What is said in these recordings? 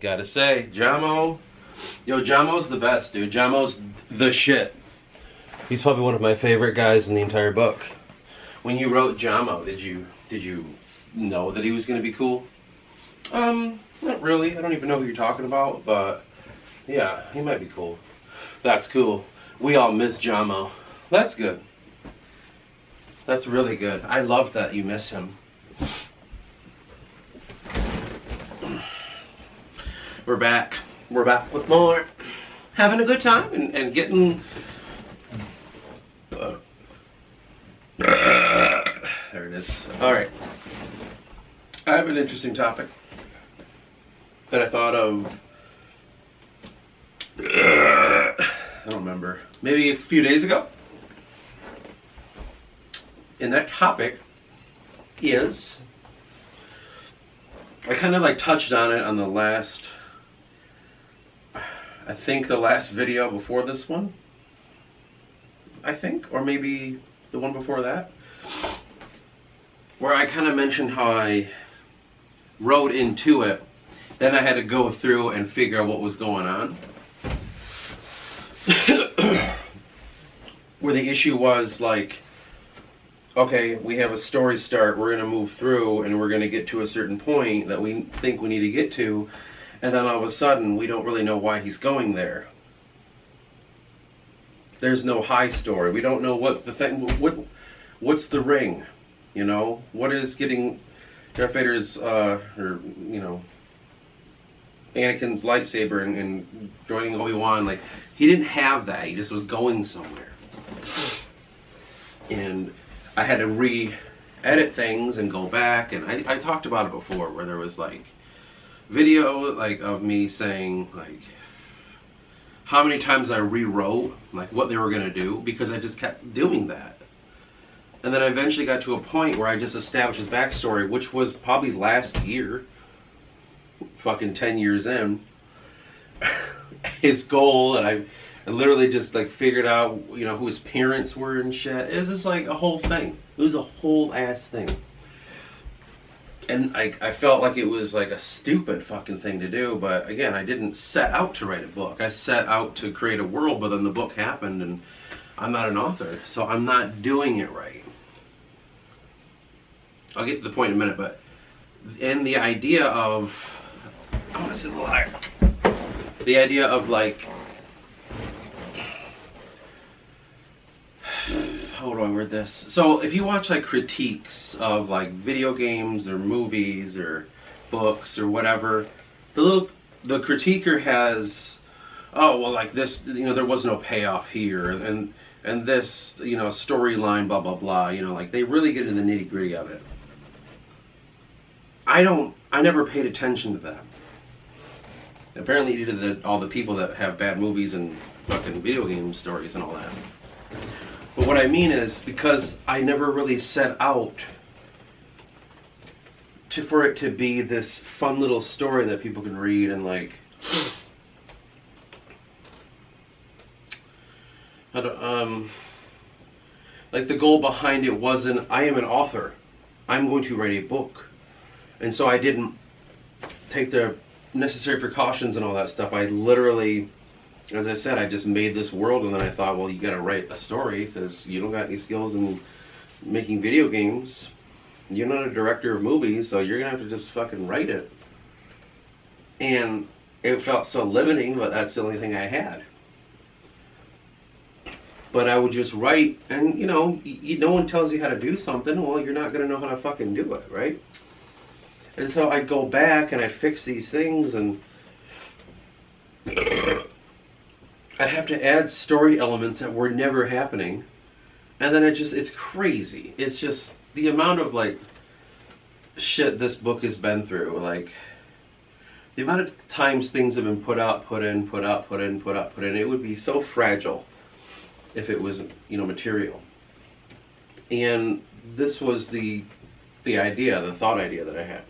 Gotta say, Jamo, Jamo's the best, dude. Jamo's the shit. He's probably one of my favorite guys in the entire book. When you wrote Jamo, did you know that he was gonna be cool? Not really. I don't even know who you're talking about, but yeah, he might be cool. That's cool. We all miss Jamo. That's good. That's really good. I love that you miss him. We're back. We're back with more. Having a good time and getting... there it is. Alright. I have an interesting topic that I thought of... I don't remember. Maybe a few days ago. And that topic is... I kind of like touched on it on the last... I think the last video before this one, I think, or maybe the one before that, where I kind of mentioned how I wrote into it, then I had to go through and figure out what was going on. Where the issue was like, okay, we have a story start, we're going to move through and we're going to get to a certain point that we think we need to get to. And then all of a sudden, we don't really know why he's going there. There's no high story. We don't know what the thing. What's the ring? You know, what is getting Darth Vader's Anakin's lightsaber and joining Obi-Wan? Like, he didn't have that. He just was going somewhere. And I had to re-edit things and go back. And I talked about it before, where there was like video like of me saying like how many times I rewrote like what they were gonna do because I just kept doing that. And then I eventually got to a point where I just established his backstory, which was probably last year, fucking 10 years in, his goal, and I literally just like figured out, you know, who his parents were and shit. It was just like a whole thing. It was a whole ass thing. And I felt like it was like a stupid fucking thing to do, but again, I didn't set out to write a book. I set out to create a world, but then the book happened and I'm not an author, so I'm not doing it right. I'll get to the point in a minute, but in the idea of, I want to say the liar. The idea of like, how do I word this? So if you watch like critiques of like video games or movies or books or whatever, the critiquer has, oh well, like this, you know, there was no payoff here, and this, you know, storyline, blah blah blah, you know, like they really get into the nitty gritty of it. I never paid attention to that. Apparently, to all the people that have bad movies and fucking video game stories and all that. But what I mean is, because I never really set out for it to be this fun little story that people can read and like, like the goal behind it wasn't, I am an author, I'm going to write a book. And so I didn't take the necessary precautions and all that stuff. I literally, as I said, I just made this world, and then I thought, well, you gotta write a story because you don't got any skills in making video games. You're not a director of movies, so you're gonna have to just fucking write it. And it felt so limiting, but that's the only thing I had. But I would just write, and you know, no one tells you how to do something, well, you're not gonna know how to fucking do it, right? And so I'd go back and I'd fix these things, and I'd have to add story elements that were never happening. And then it's crazy. It's just the amount of like shit this book has been through. Like the amount of times things have been put out, put in, put out, put in, put out, put in. It would be so fragile if it was, you know, material. And this was the idea, the thought idea that I had.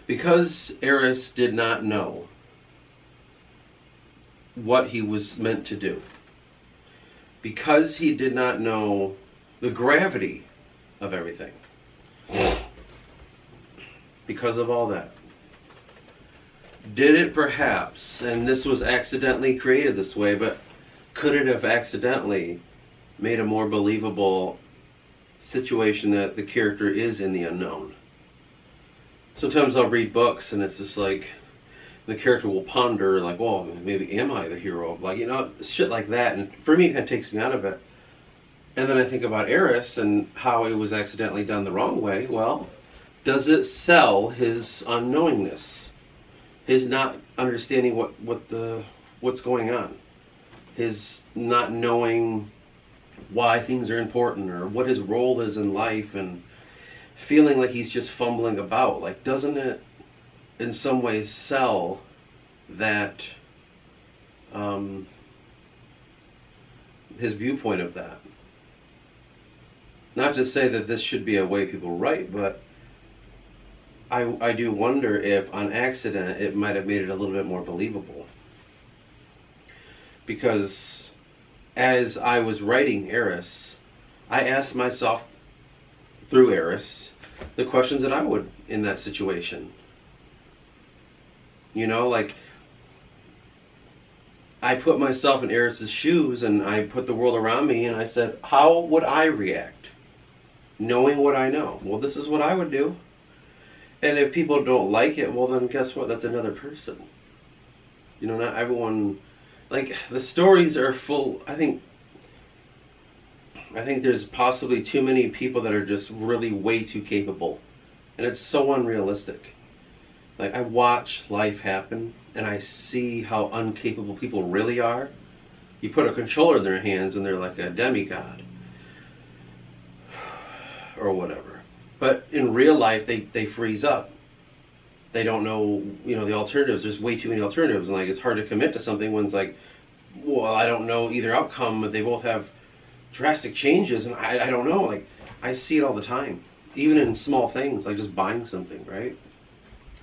Because Eris did not know what he was meant to do, because he did not know the gravity of everything, because of all that? Did it perhaps, and this was accidentally created this way, but could it have accidentally made a more believable situation that the character is in the unknown? Sometimes I'll read books and it's just like the character will ponder like, well, maybe am I the hero? Like, shit like that. And for me, it kind of takes me out of it. And then I think about Eris and how it was accidentally done the wrong way. Well, does it sell his unknowingness? His not understanding what's going on? His not knowing why things are important or what his role is in life, and feeling like he's just fumbling about. Like, doesn't it in some ways sell that his viewpoint of that? Not to say that this should be a way people write, but I do wonder if on accident it might have made it a little bit more believable. Because as I was writing Eris, I asked myself through Eris the questions that I would in that situation. Like, I put myself in Eris's shoes and I put the world around me and I said, how would I react? Knowing what I know. Well, this is what I would do. And if people don't like it, well then guess what? That's another person. Not everyone, like, the stories are full. I think there's possibly too many people that are just really way too capable. And it's so unrealistic. Like, I watch life happen and I see how incapable people really are. You put a controller in their hands and they're like a demigod. Or whatever. But in real life, they freeze up. They don't know, the alternatives. There's way too many alternatives. And, like, it's hard to commit to something when it's like, well, I don't know either outcome, but they both have drastic changes. And I don't know. Like, I see it all the time. Even in small things, like just buying something, right?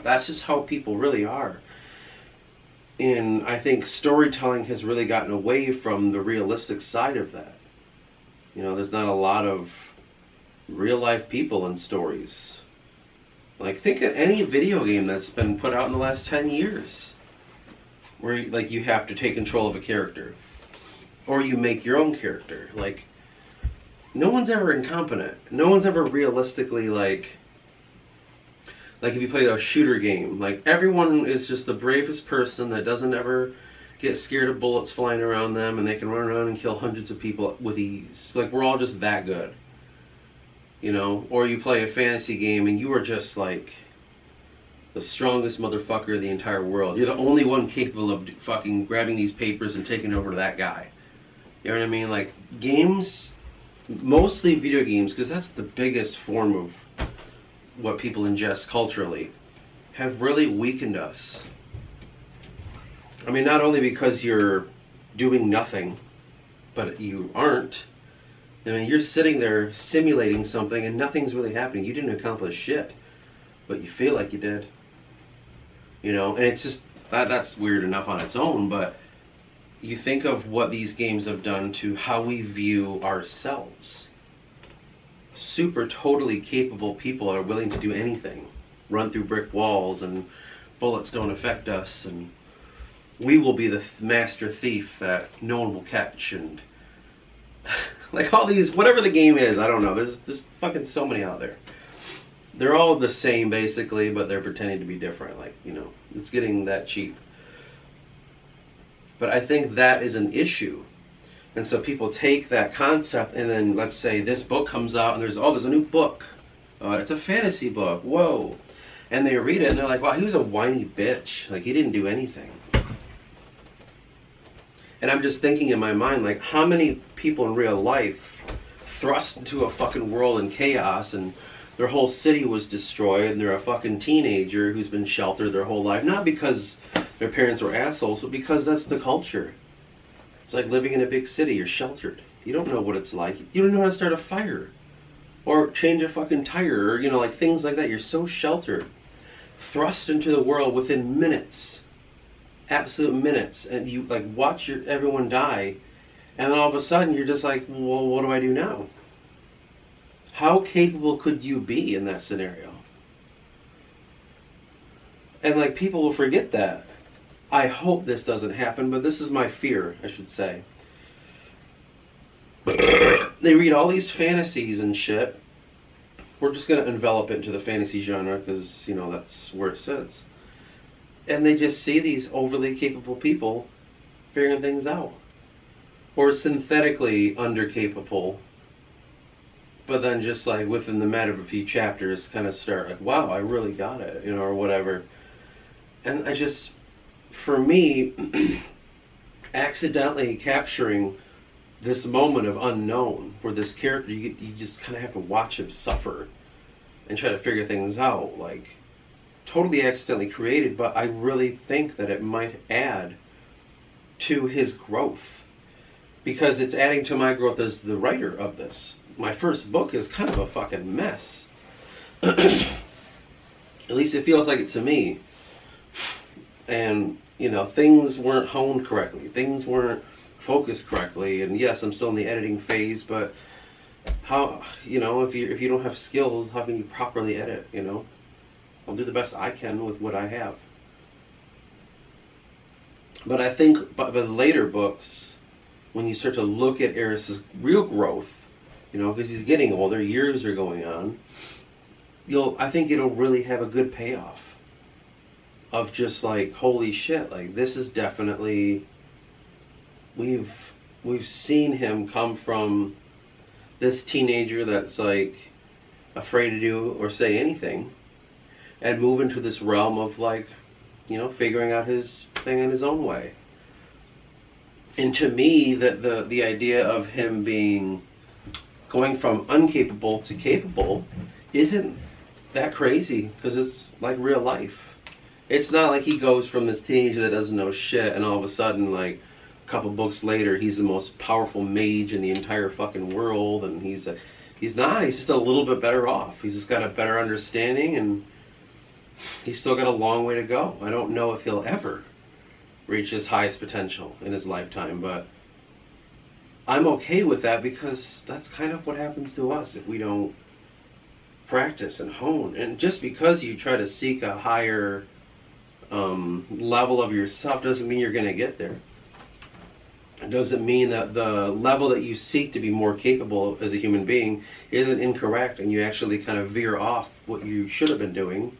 That's just how people really are. And I think storytelling has really gotten away from the realistic side of that. There's not a lot of real life people in stories. Like, think of any video game that's been put out in the last 10 years where, like, you have to take control of a character or you make your own character. Like, no one's ever incompetent. No one's ever realistically like if you play a shooter game, like, everyone is just the bravest person that doesn't ever get scared of bullets flying around them, and they can run around and kill hundreds of people with ease. Like, we're all just that good. Or you play a fantasy game and you are just like the strongest motherfucker in the entire world. You're the only one capable of fucking grabbing these papers and taking over to that guy. You know what I mean? Like, games, mostly video games, because that's the biggest form of what people ingest culturally, have really weakened us. I mean, not only because you're doing nothing, but you aren't. I mean, you're sitting there simulating something and nothing's really happening. You didn't accomplish shit, but you feel like you did. And it's just, that's weird enough on its own, but you think of what these games have done to how we view ourselves. Super totally capable people are willing to do anything. Run through brick walls and bullets don't affect us, and we will be the master thief that no one will catch, and like all these, whatever the game is, I don't know. There's fucking so many out there. They're all the same basically, but they're pretending to be different. Like, it's getting that cheap. But I think that is an issue. And so people take that concept and then, let's say this book comes out and there's a new book. It's a fantasy book. Whoa. And they read it and they're like, wow, he was a whiny bitch. Like, he didn't do anything. And I'm just thinking in my mind, like, how many people in real life thrust into a fucking world in chaos and their whole city was destroyed and they're a fucking teenager who's been sheltered their whole life. Not because their parents were assholes, but because that's the culture. It's like living in a big city. You're sheltered. You don't know what it's like. You don't know how to start a fire or change a fucking tire or, like things like that. You're so sheltered. Thrust into the world within minutes. Absolute minutes. And you like watch everyone die. And then all of a sudden you're just like, well, what do I do now? How capable could you be in that scenario? And like people will forget that. I hope this doesn't happen, but this is my fear, I should say. They read all these fantasies and shit. We're just going to envelop it into the fantasy genre because, you know, that's where it sits. And they just see these overly capable people figuring things out. Or synthetically undercapable. But then just like within the matter of a few chapters kind of start like, wow, I really got it, you know, or whatever. And I just, for me, accidentally capturing this moment of unknown where this character, you just kind of have to watch him suffer and try to figure things out, like totally accidentally created, but I really think that it might add to his growth because it's adding to my growth as the writer of this. My first book is kind of a fucking mess. At least it feels like it to me. And, you know, things weren't honed correctly. Things weren't focused correctly. And yes, I'm still in the editing phase, but how, you know, if you don't have skills, how can you properly edit, you know? I'll do the best I can with what I have. But I think by the later books, when you start to look at Eris's real growth, you know, because he's getting older, years are going on, I think it'll really have a good payoff of just like, holy shit, like this is definitely, we've seen him come from this teenager that's like afraid to do or say anything and move into this realm of like, you know, figuring out his thing in his own way. And to me, the idea of him going from uncapable to capable isn't that crazy because it's like real life. It's not like he goes from this teenager that doesn't know shit and all of a sudden, like a couple books later, he's the most powerful mage in the entire fucking world, and he's not. He's just a little bit better off. He's just got a better understanding, and he's still got a long way to go. I don't know if he'll ever reach his highest potential in his lifetime, but I'm okay with that because that's kind of what happens to us if we don't practice and hone. And just because you try to seek a higher level of yourself doesn't mean you're going to get there. It doesn't mean that the level that you seek to be more capable as a human being isn't incorrect and you actually kind of veer off what you should have been doing,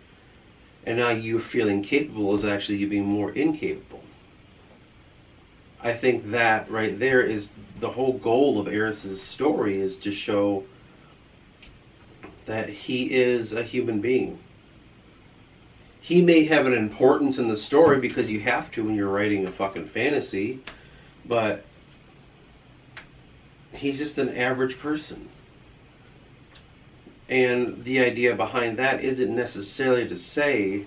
and now you feeling capable is actually you being more incapable. I think that right there is the whole goal of Eris's story, is to show that he is a human being. He may have an importance in the story because you have to when you're writing a fucking fantasy, but he's just an average person. And the idea behind that isn't necessarily to say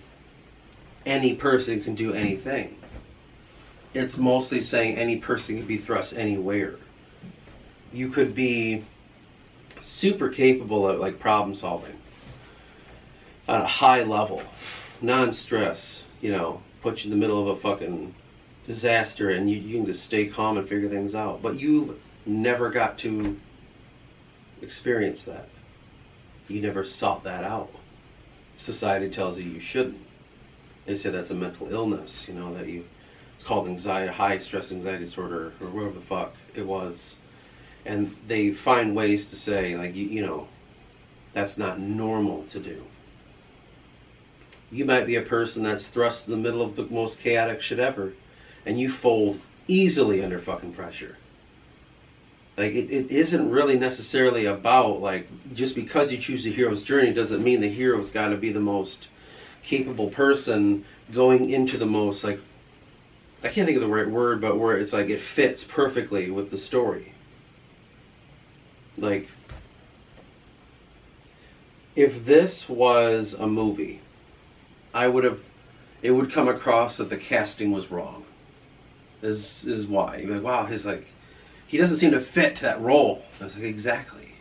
any person can do anything. It's mostly saying any person can be thrust anywhere. You could be super capable at like problem solving on a high level, non-stress, you know, put you in the middle of a fucking disaster and you can just stay calm and figure things out. But you never got to experience that. You never sought that out. Society tells you shouldn't. They say that's a mental illness, you know, that it's called anxiety, high stress anxiety disorder, or whatever the fuck it was. And they find ways to say, like, you know, that's not normal to do. You might be a person that's thrust in the middle of the most chaotic shit ever, and you fold easily under fucking pressure. Like, it isn't really necessarily about, like, just because you choose the hero's journey doesn't mean the hero's got to be the most capable person going into the most, like, I can't think of the right word, but where it's like it fits perfectly with the story. Like, if this was a movie, it would come across that the casting was wrong. Is why. You're like, wow, he doesn't seem to fit that role. I was like, exactly.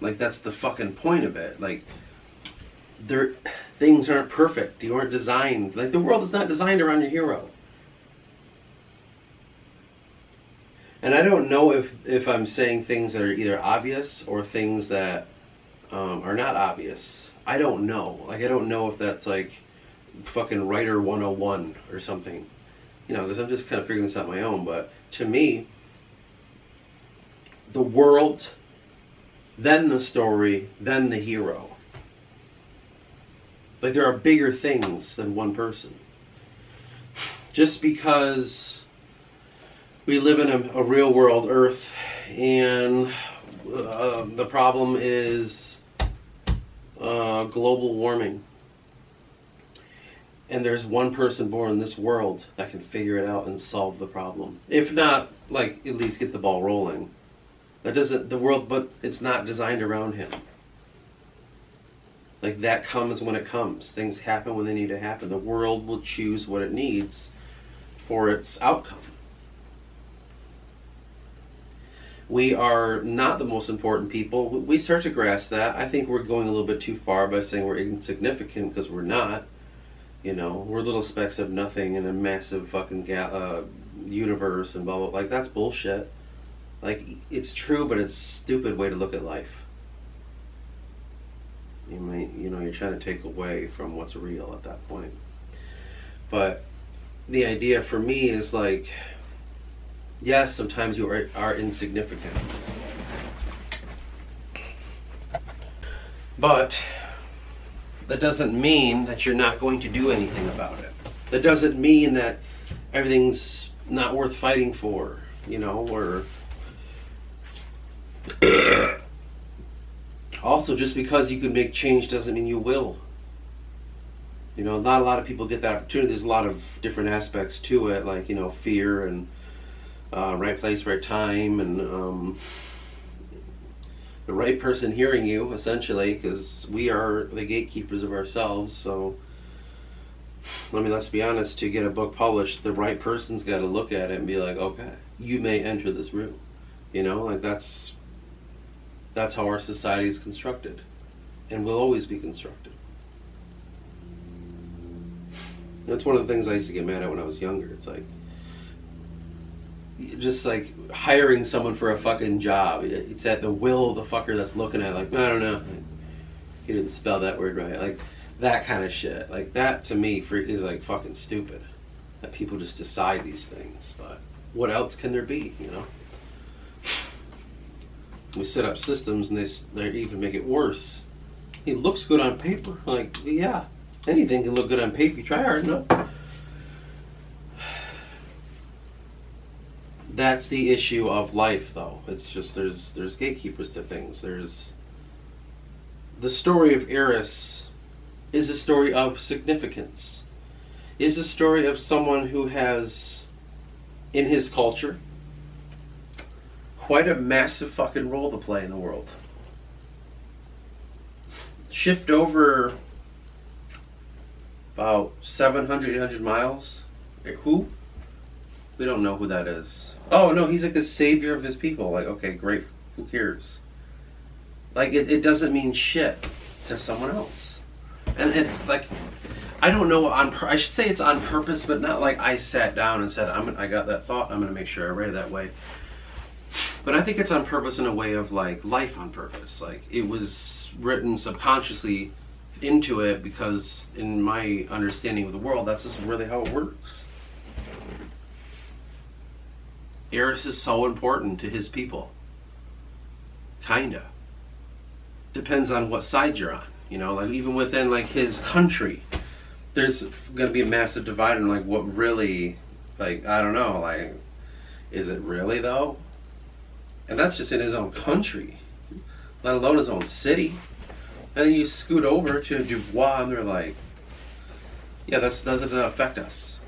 Like, that's the fucking point of it. Like, things aren't perfect. You aren't designed. Like, the world is not designed around your hero. And I don't know if I'm saying things that are either obvious or things that are not obvious. I don't know. Like, I don't know if that's like fucking writer 101 or something. You know, because I'm just kind of figuring this out on my own. But to me, the world, then the story, then the hero. Like, there are bigger things than one person. Just because we live in a real world Earth, and the problem is global warming, and there's one person born in this world that can figure it out and solve the problem. If not, like, at least get the ball rolling. That doesn't, the world, but it's not designed around him. Like, that comes when it comes. Things happen when they need to happen. The world will choose what it needs for its outcome. We are not the most important people. We start to grasp that. I think we're going a little bit too far by saying we're insignificant, because we're not. You know, we're little specks of nothing in a massive fucking universe and blah, blah, blah. Like, that's bullshit. Like, it's true, but it's a stupid way to look at life. You're trying to take away from what's real at that point. But the idea for me is, like, yes, sometimes you are insignificant. But that doesn't mean that you're not going to do anything about it. That doesn't mean that everything's not worth fighting for, or also, just because you can make change doesn't mean you will. Not a lot of people get that opportunity. There's a lot of different aspects to it, like, fear and right place, right time, and the right person hearing you, essentially, because we are the gatekeepers of ourselves. So, let's be honest, to get a book published, the right person's got to look at it and be like, okay, you may enter this room. That's how our society is constructed, and will always be constructed. That's one of the things I used to get mad at when I was younger. It's like, just like hiring someone for a fucking job. It's at the will of the fucker that's looking at it, like, I don't know, he didn't spell that word right. Like, that kind of shit. Like, that to me is like fucking stupid. That people just decide these things. But what else can there be, We set up systems and they even make it worse. It looks good on paper. Like, yeah, anything can look good on paper. You try hard enough. That's the issue of life, though. It's just there's gatekeepers to things. There's the story of Eris is a story of significance. Is a story of someone who has, in his culture, quite a massive fucking role to play in the world. Shift over about 700, 800 miles. Who? We don't know who that is. Oh, no, he's like the savior of his people. Like, okay, great. Who cares? Like, it doesn't mean shit to someone else. And it's like, I don't know, I should say it's on purpose, but not like I sat down and said, I got that thought, I'm going to make sure I write it that way. But I think it's on purpose in a way of, like, life on purpose. Like, it was written subconsciously into it because, in my understanding of the world, that's just really how it works. Eris is so important to his people. Kinda. Depends on what side you're on. Like, even within, like, his country, there's going to be a massive divide in, like, what really, like, I don't know, like, is it really, though? And that's just in his own country, let alone his own city. And then you scoot over to Dubois and they're like, yeah, that doesn't affect us.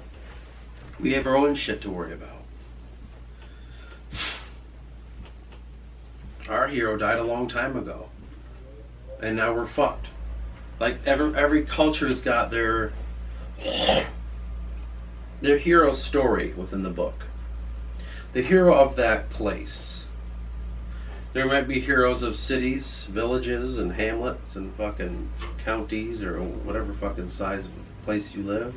We have our own shit to worry about. Our hero died a long time ago. And now we're fucked. Like, every culture has got their hero story within the book. The hero of that place. There might be heroes of cities, villages, and hamlets, and fucking counties, or whatever fucking size of place you live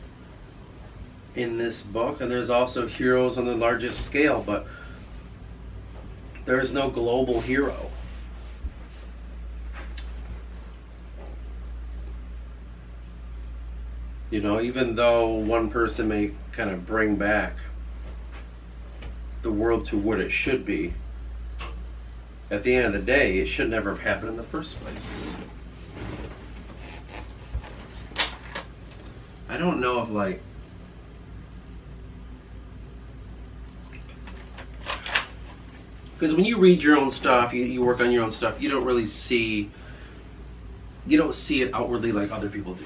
in this book. And there's also heroes on the largest scale, but there's no global hero. You know, even though one person may kind of bring back the world to what it should be, at the end of the day, it should never have happened in the first place. I don't know if, like, because when you read your own stuff, you work on your own stuff, you don't really see, you don't see it outwardly like other people do.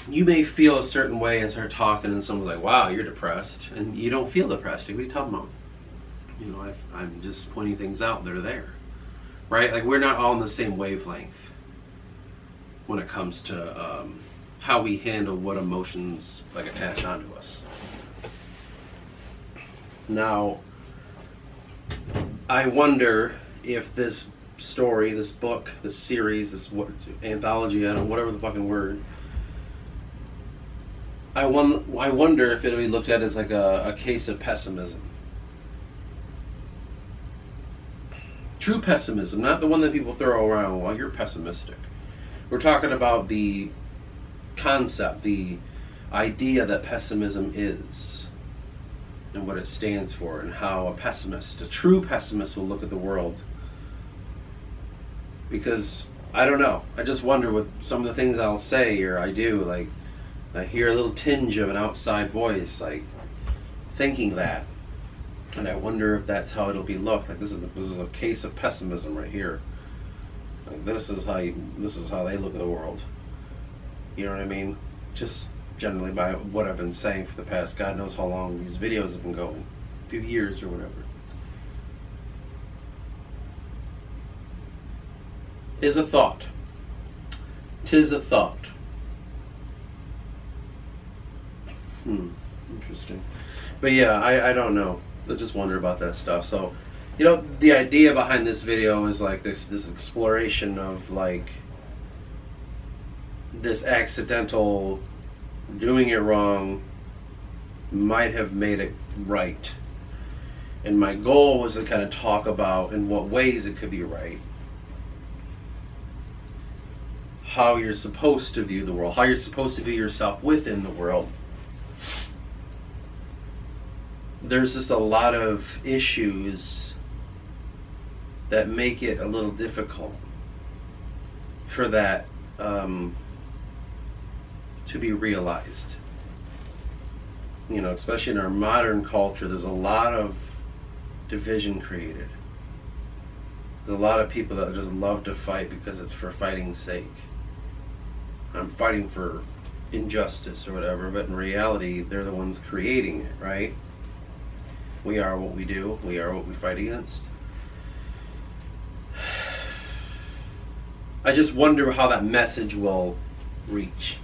You may feel a certain way and start talking, and someone's like, wow, you're depressed. And you don't feel depressed. What are you talking about? You know, I'm just pointing things out that are there. Right? Like, we're not all on the same wavelength when it comes to how we handle what emotions, like, attach onto us. Now, I wonder if this story, this book, this series, this anthology, I don't know, whatever the fucking word, I wonder if it'll be looked at as like a case of pessimism. True pessimism, not the one that people throw around, well, you're pessimistic. We're talking about the concept, the idea that pessimism is, and what it stands for, and how a pessimist, a true pessimist, will look at the world. Because, I don't know, I just wonder with some of the things I'll say or I do, like, I hear a little tinge of an outside voice, like, thinking that. And I wonder if that's how it'll be looked. Like, this is a case of pessimism right here. Like, this is how they look at the world. You know what I mean? Just generally by what I've been saying for the past, God knows how long these videos have been going. A few years or whatever. Is a thought. 'Tis a thought. Interesting. But yeah, I don't know. I just wonder about that stuff. So, you know, the idea behind this video is like this exploration of like this accidental doing it wrong might have made it right. And my goal was to kind of talk about in what ways it could be right. How you're supposed to view the world, how you're supposed to view yourself within the world. There's just a lot of issues that make it a little difficult for that to be realized. You know, especially in our modern culture, there's a lot of division created. There's a lot of people that just love to fight because it's for fighting's sake. I'm fighting for injustice or whatever, but in reality, they're the ones creating it, right? We are what we do. We are what we fight against. I just wonder how that message will reach.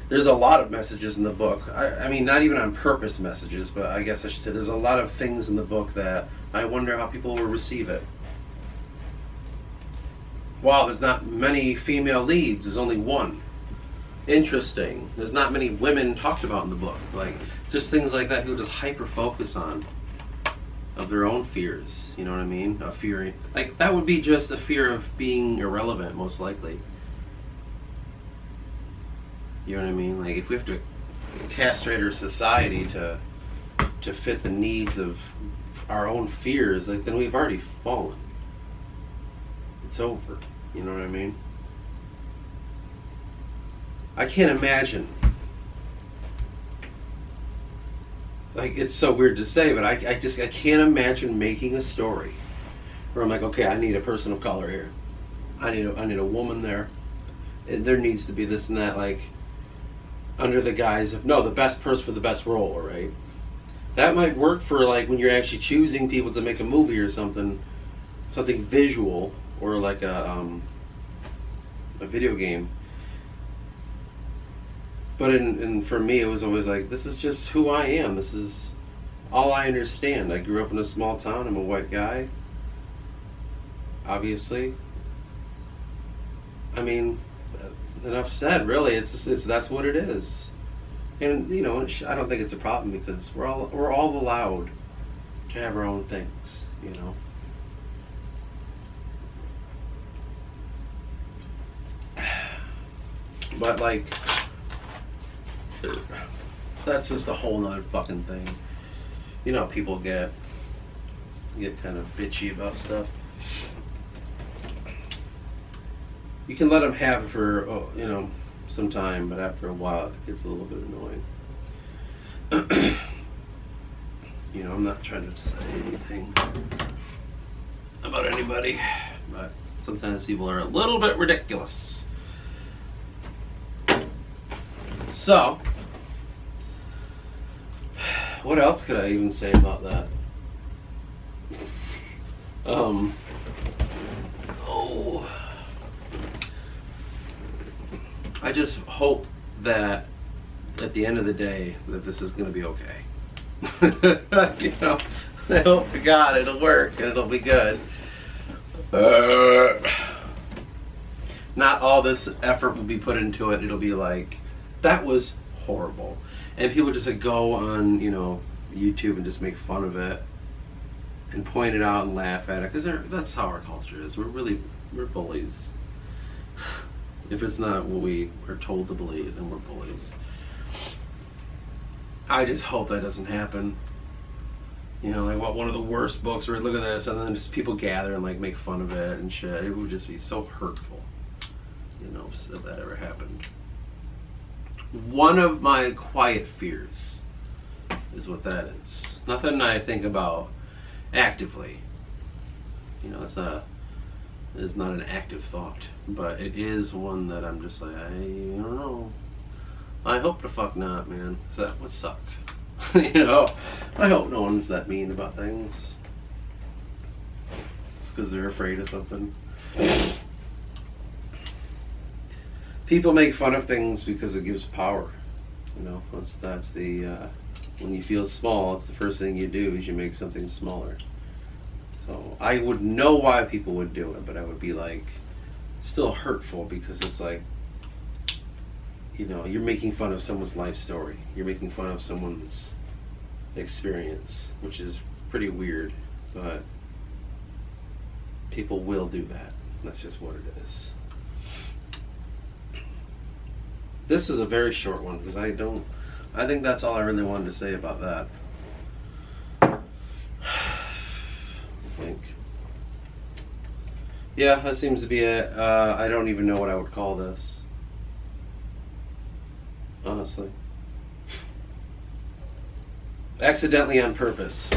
There's a lot of messages in the book. I mean, not even on purpose messages, but I guess I should say there's a lot of things in the book that I wonder how people will receive it. Wow, there's not many female leads. There's only one. Interesting. There's not many women talked about in the book. Like, just things like that people just hyper focus on of their own fears. You know what I mean? A fear, like, that would be just a fear of being irrelevant, most likely. You know what I mean? Like, if we have to castrate our society to fit the needs of our own fears, like, then we've already fallen. It's over. You know what I mean? I can't imagine. Like, it's so weird to say, but I can't imagine making a story where I'm like, okay, I need a person of color here. I need a woman there. There needs to be this and that, like, under the guise of, no, the best person for the best role, right? That might work for, like, when you're actually choosing people to make a movie or something visual, or like a video game. But for me, it was always like, this is just who I am. This is all I understand. I grew up in a small town. I'm a white guy. Obviously. I mean, enough said, really. It's that's what it is. And, you know, I don't think it's a problem because we're all allowed to have our own things, you know. But like, that's just a whole nother fucking thing. You know, people get kind of bitchy about stuff. You can let them have it for, you know, some time, but after a while it gets a little bit annoying. You know, I'm not trying to say anything about anybody, but sometimes people are a little bit ridiculous. So, what else could I even say about that? I just hope that at the end of the day that this is going to be okay. You know, I hope to God it'll work and it'll be good. Not all this effort will be put into it. It'll be like, that was horrible. And people just like go on, you know, YouTube and just make fun of it and point it out and laugh at it, because that's how our culture is. We're bullies. If it's not what we are told to believe, then we're bullies. I just hope that doesn't happen. You know, like what, one of the worst books where look at this, and then just people gather and like make fun of it and shit. It would just be so hurtful, you know, if that ever happened. One of my quiet fears is what that is. Nothing I think about actively. You know, it's not an active thought, but it is one that I'm just like, I don't know. I hope the fuck not, man. 'Cause that would suck. You know, I hope no one's that mean about things. It's because they're afraid of something. People make fun of things because it gives power. You know, that's the when you feel small, it's the first thing you do is you make something smaller. So I would know why people would do it, but I would be like, still hurtful, because it's like, you know, you're making fun of someone's life story. You're making fun of someone's experience, which is pretty weird, but people will do that. That's just what it is. This is a very short one because I think that's all I really wanted to say about that. I think. Yeah, that seems to be it. I don't even know what I would call this. Honestly. Accidentally on purpose.